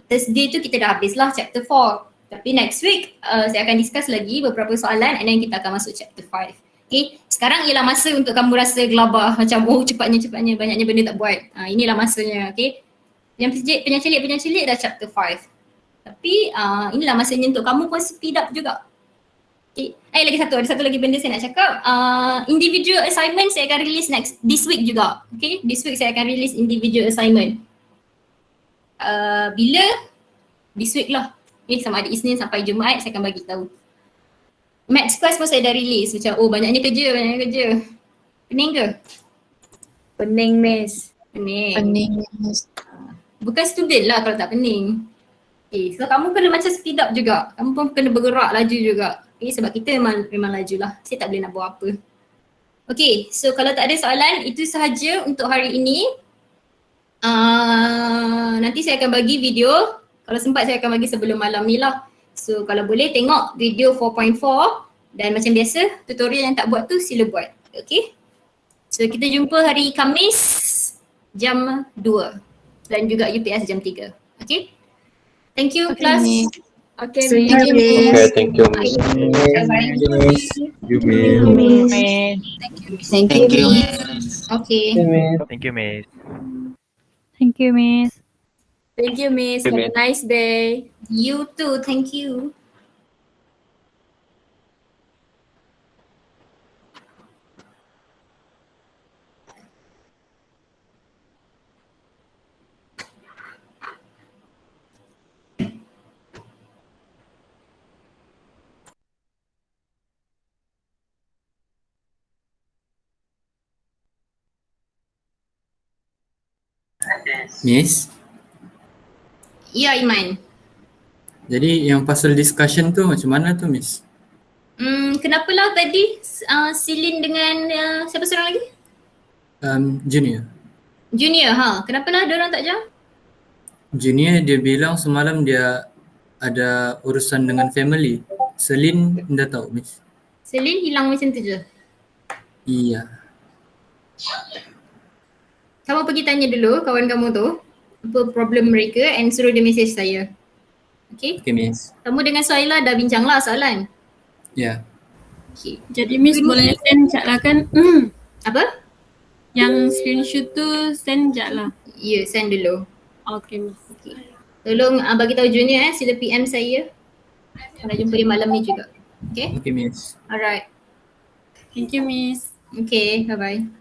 Thursday tu kita dah habis lah chapter 4. Tapi next week saya akan discuss lagi beberapa soalan and then kita akan masuk chapter 5. Okay, sekarang ialah masa untuk kamu rasa gelabah macam cepatnya banyaknya benda tak buat. Inilah masanya, okay. Yang penyakit dah chapter 5. Tapi inilah masanya untuk kamu pun speed up juga. Okay. Ada satu lagi benda saya nak cakap. Individual assignment saya akan release this week juga. Okay, this week saya akan release individual assignment. Bila? This week lah. Okay, sama ada Isnin sampai Jumaat saya akan bagi tahu. Maths class pun saya dah release. Macam banyaknya kerja. Pening ke?
Pening, Miss.
Pening, Miss.
Bukan student lah kalau tak pening. Okay, so kamu kena macam speed up juga. Kamu pun kena bergerak laju juga. Okay, sebab kita memang laju lah. Saya tak boleh nak buat apa. Okay, so kalau tak ada soalan, itu sahaja untuk hari ini. Nanti saya akan bagi video. Kalau sempat saya akan bagi sebelum malam ni lah. So kalau boleh tengok video 4.4 dan macam biasa tutorial yang tak buat tu sila buat. Okay. So kita jumpa hari Khamis jam 2 dan juga UPS jam 3. Okay. Thank you class.
Okay,
Thank
Miss.
you, Miss.
Okay, thank you.
Bye.
You may.
Thank you, Miss.
Okay.
Thank you, Miss.
Thank you, Miss.
Thank you, Miss. Have a nice day.
You too. Thank you.
Miss,
Ya Iman.
jadi yang pasal discussion tu macam mana tu Miss?
Kenapalah tadi Silin dengan siapa seorang lagi?
Junior.
Junior Kenapalah diorang tak jam?
Junior dia bilang semalam dia ada urusan dengan family. Selin dah tahu Miss.
Silin hilang macam tu je.
Iya.
Kamu pergi tanya dulu kawan kamu tu apa problem mereka and suruh dia message saya. Okay?
Okay Miss.
Kamu dengan Suhaila dah bincang lah soalan.
Ya.
Okay.
Jadi Miss boleh send jap lah kan?
Apa?
Yang screenshot tu send jap lah.
Ya, send dulu.
Okay Miss.
Okay. Tolong bagi tahu Junior sila PM saya. Kalau jumpa dia malam ni juga. Okay?
Okay Miss.
Alright.
Thank you Miss.
Okay, bye-bye.